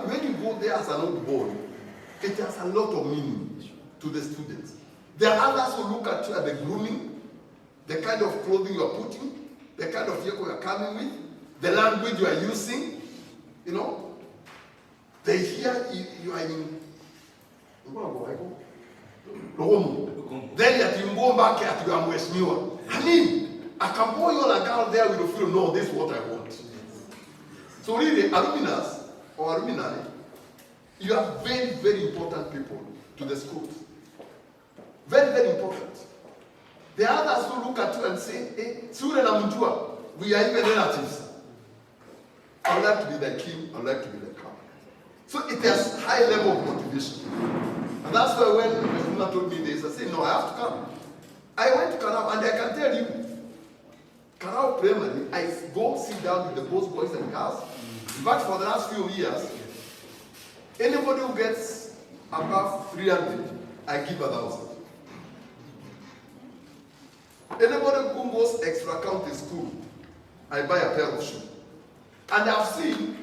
when you go there as an old boy, it has a lot of meaning to the students. There are others who look at you at the grooming, the kind of clothing you are putting, the kind of vehicle you are coming with, the language you are using, you know. They hear you are in then at you go back at your mheshimiwa. I mean, I can pour you on a girl there with a feel, no, this is what I want. So really, alumnus or alumni, you are very, very important people to the schools. Very, very important. The others who look at you and say, hey, Sure na Mjua, we are even relatives. I would like to be the king, I would like to be the crown. So it has high level of motivation. And that's why when Mefuna told me this, I said, no, I have to come. I went to Kanao, and I can tell you, Kanao Primary, I go sit down with the both boys and girls. In fact, for the last few years, anybody who gets above 300, I give 1,000. Anybody who goes extra county school, I buy a pair of shoes. And I've seen, in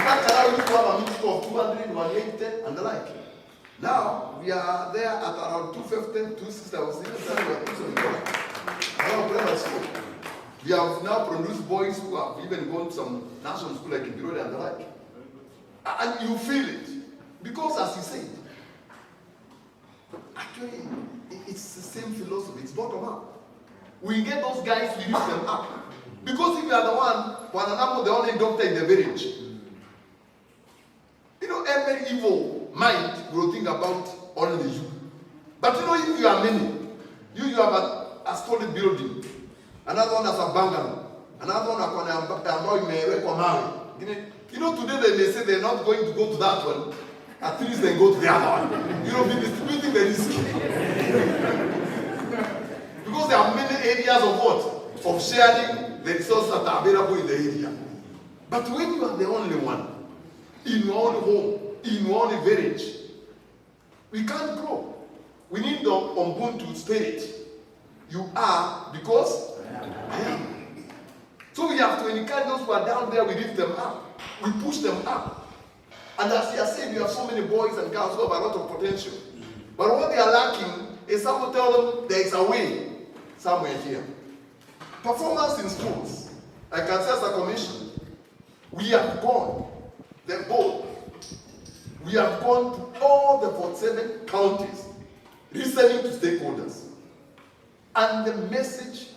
fact, I used to have a mixture of 200, 180, and the like. Now, we are there at around 250, 260, I was even saying we are putting school. We have now produced boys who have even gone to some national school like in Birode and the like. And you feel it. Because as you said, actually, it's the same philosophy. It's bottom up. We get those guys, we lift them up. Because if you are the one, the only doctor in the village, you know, every evil mind will think about only you. But you know, if you are many, you have a solid building, another one has a bungalow, another one has a you know, today they may say they're not going to go to that one. At least they go to the other one. You know, be distributing the risk. Because there are many areas of what? Of sharing the resources that are available in the area. But when you are the only one, in your own home, in your own village, we can't grow. We need the Ubuntu spirit. You are because I am. So we have to encourage those who are down there, we lift them up. We push them up. And as you are saying, you have so many boys and girls who have a lot of potential. But what they are lacking is someone tell them there is a way somewhere here. Performance in schools. I can say as a commission, we have gone, the board, we have gone to all the 47 counties, listening to stakeholders. And the message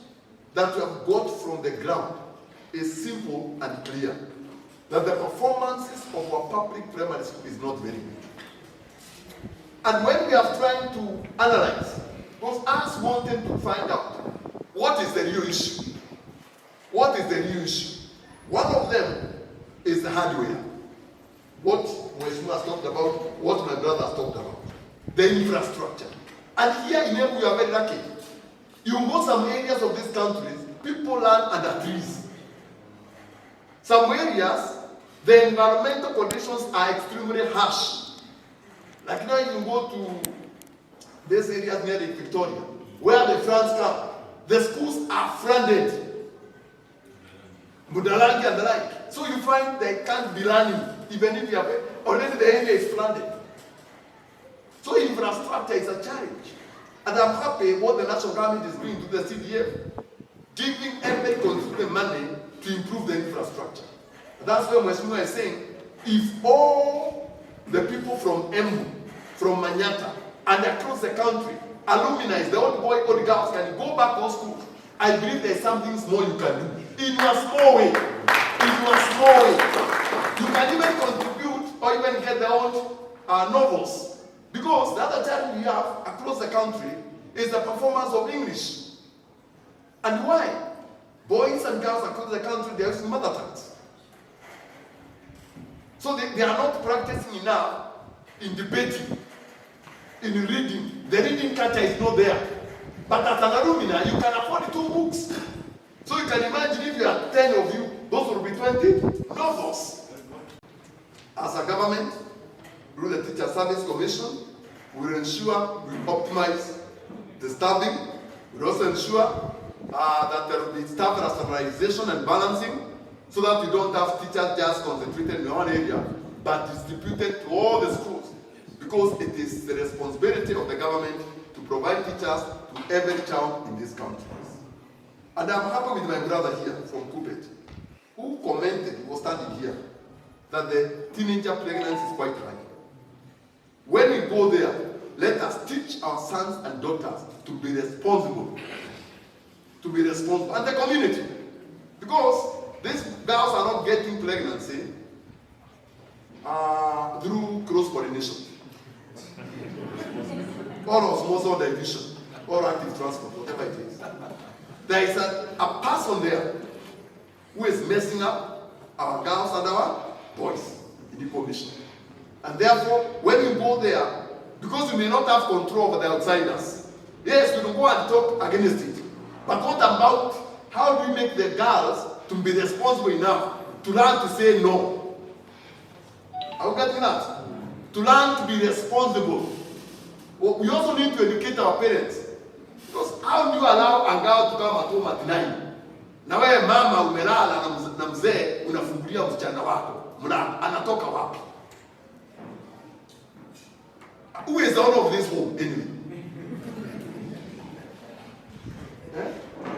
that we have got from the ground is simple and clear. That the performances of our public primary school is not very good. And when we are trying to analyze, because us wanting to find out what is the new issue, what is the new issue, one of them is the hardware. What Mheshimiwa has talked about, what my brother has talked about, the infrastructure. And here in Embu, we are very lucky. You go some areas of these countries, people learn under trees. Some areas, the environmental conditions are extremely harsh. Like now, you go to these areas near Lake Victoria, where the France come, the schools are flooded. Budalangi and the like. So you find they can't be learning, even if you have already the area is flooded. So infrastructure is a challenge. And I'm happy what the national government is doing to the CDF, giving every constituent money to improve the infrastructure. That's why Mheshimiwa is saying, if all the people from Embu, from Manyata, and across the country, alumni, the old boy, old girls, can go back to school, I believe there's something small you can do. In your small way. In your small way. You can even contribute or even get their own novels. Because the other challenge we have across the country is the performance of English. And why? Boys and girls across the country, they are using mother tongues. So they are not practicing enough in debating, in reading. The reading culture is not there. But as an alumni, you can afford 2 books. So you can imagine if you are 10 of you, those will be 20 novels. As a government, through the Teacher Service Commission, we will ensure we optimize the staffing. We will also ensure that there will be staff rationalization and balancing. so that we don't have teachers just concentrated in one area, but distributed to all the schools. Because it is the responsibility of the government to provide teachers to every child in this country. And I'm happy with my brother here from Kupet, who commented, he was standing here, that the teenager pregnancy is quite high. When we go there, let us teach our sons and daughters to be responsible. To be responsible. And the community. Because these girls are not getting pregnancy through cross-pollination. Or osmosis division. Or active transport, whatever it is. There is a person there who is messing up our girls and our boys in the commission. And therefore, when you go there, because you may not have control over the outsiders, yes, we will go and talk against it. But what about how do we make the girls to be responsible enough to learn to say no? Are you getting that? To learn to be responsible. Well, we also need to educate our parents. Because how do you allow a girl to come at home at 9? Na wewe mama umelala na mzee unafungulia msichana wako. Anatoka wapi? Who is the owner of this home anyway?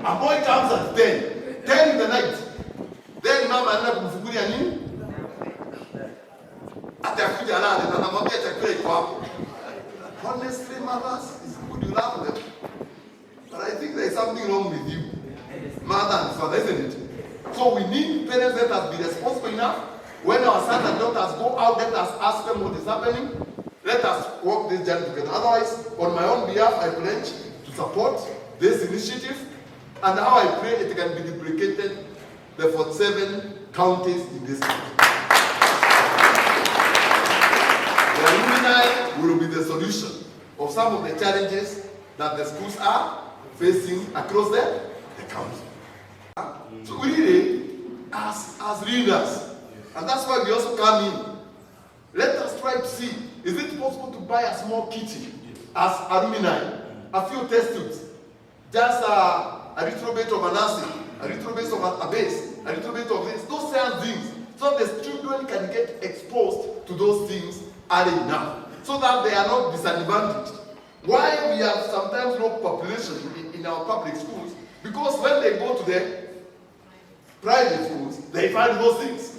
A boy comes at 10 in the night. Then mama anaenda kumfungulia nini? Atakuja lala na anamwambia chakula iko hapo. Honestly, mothers, it's good you love them. But I think there is something wrong with you, mother and father, isn't it? So we need parents that us be responsible enough. When our sons and daughters go out, let us ask them what is happening. Let us work this journey together. Otherwise, on my own behalf, I pledge to support this initiative. And how I pray it can be duplicated the 47 counties in this country. The alumni will be the solution of some of the challenges that the schools are facing across the country. So we really, as leaders, and that's why we also come in, let us try to see, is it possible to buy a small kitchen as alumni, a few test tubes, just a little bit of an acid, a little bit of a base, a little bit of this, those science things, so the children can get exposed to those things early enough, so that they are not disadvantaged. Why we have sometimes low population in our public schools? Because when they go to the private schools, they find those things.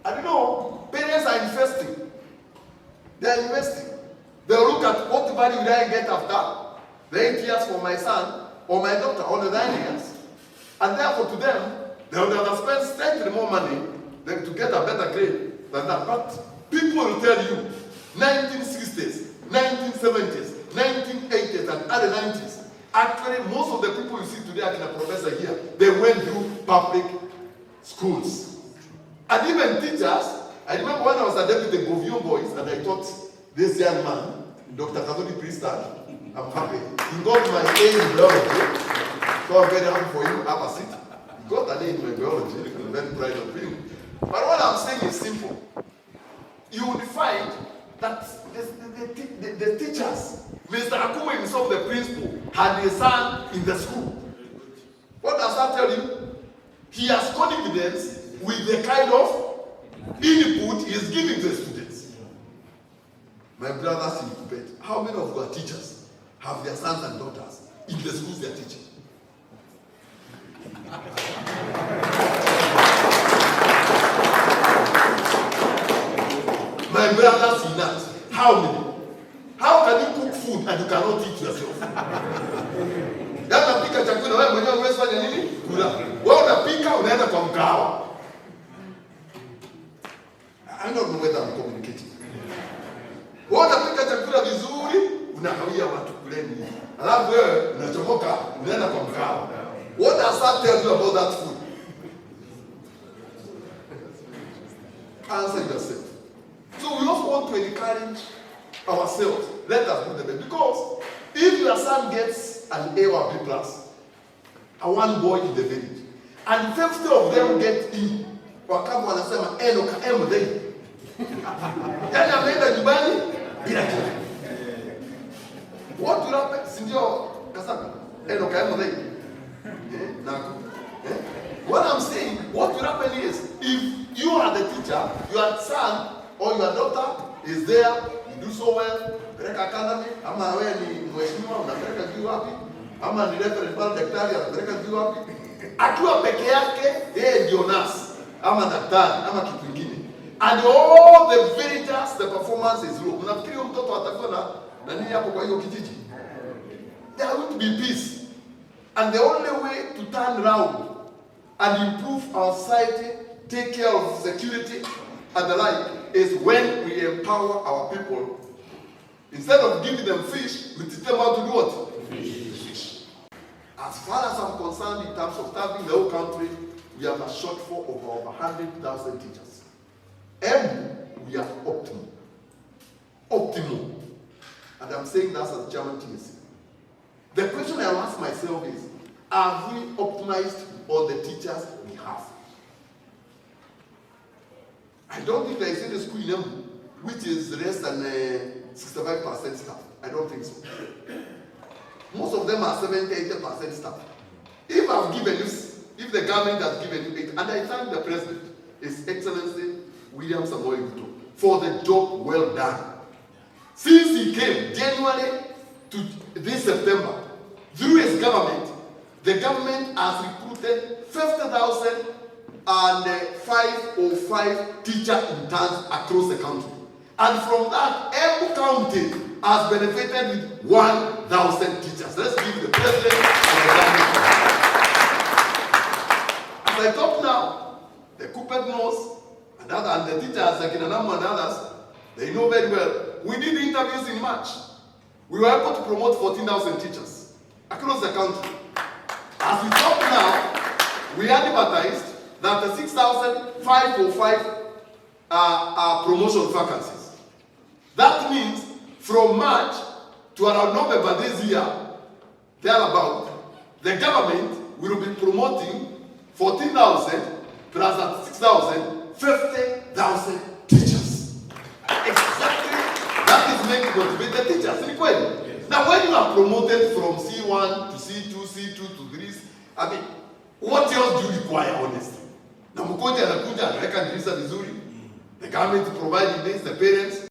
And you know, parents are investing. They are investing. They'll look at what value will I get after the 8 years for my son or my daughter, or the 9 years. And therefore to them, they would have spent slightly more money than to get a better grade than that. But people will tell you, 1960s, 1970s, 1980s and early 90s. Actually, most of the people you see today, like a professor here, they went through public schools. And even teachers, I remember when I was a deputy Govio Boys and I taught this young man, Dr. Katholi Priestad, I'm happy. He got my A in biology, so I'm very happy for him. Have a seat. He got an A in my biology, I'm very proud of him. But what I'm saying is simple. You will find that the teachers, Mr. Akume himself, the principal, had a son in the school. What does that tell you? He has confidence with the kind of input he is giving to the students. My brothers in Tibet, how many of our teachers have their sons and daughters in the schools they are teaching? My brothers in that, how many? How can you cook food and you cannot eat yourself? Unapika chakula wewe mwenyewe huwezi fanya nini? Kula. Wewe unapika unaenda kwa mkahawa. I don't know whether I'm communicating. Wewe unapika chakula vizuri, unakawia watu kuleni. Alafu wewe unachomoka unaenda kwa mkahawa. What does that tell you about that food? Answer yourself. So we also want to encourage ourselves. Let us do the best. Because if your son gets an A or B plus, and one boy in the village, and 50 of them get E, wakabu wanasema eno ka emo day. Yani ameenda nyumbani bila kitu. What will happen? Sindio kasaka eno ka emo day. What I'm saying, what will happen teacher, your son or your daughter is there, you do so well, Pereka Academy, ama wewe ni mheshimiwa unapeleka juu wapi? Ama ni referent pale daktari anapeleka juu wapi? Akiwa peke yake, yeye ndio nurse, ama daktari, ama kitu kingine. And all the villagers, the performance is low. Unafikiri mtoto atakuwa na nini hapo kwa hiyo kijiji? There will be peace. And the only way to turn around and improve our society, take care of security and the like, is when we empower our people. Instead of giving them fish, we teach them how to do what? Fish. As far as I'm concerned, in terms of staffing the whole country, we have a shortfall of over 100,000 teachers. Embu, we are optimal. Optimal. And I'm saying that as German TSC. The question I ask myself is, have we optimized all the teachers we have? I don't think there is any school in Embu which is less than 65% staff. I don't think so. Most of them are 70-80% staff. If I've given this, if the government has given you it, and I thank the President, His Excellency William Samoei Ruto, for the job well done. Since he came January to this September, through his government, the government has recruited 50,505 teacher interns across the country. And from that, Embu County has benefited with 1,000 teachers. Let's give the President and the government. As I talk now, the Cooped knows, and the teachers like Inanamu and others, they know very well. We did interviews in March. We were able to promote 14,000 teachers across the country. As we talk now, we advertised that the 6,505 are promotion vacancies. That means from March to around November this year, thereabout, the government will be promoting 14,000 plus at 6,000, 50,000 teachers. Exactly, that is making motivated teachers. Yes. Now, when you are promoted from C1 to C2, C2 to 3, I mean, what else do you require, honestly? Now, mkoja anakuja anaweka dirisa vizuri. The government providing this, the parents.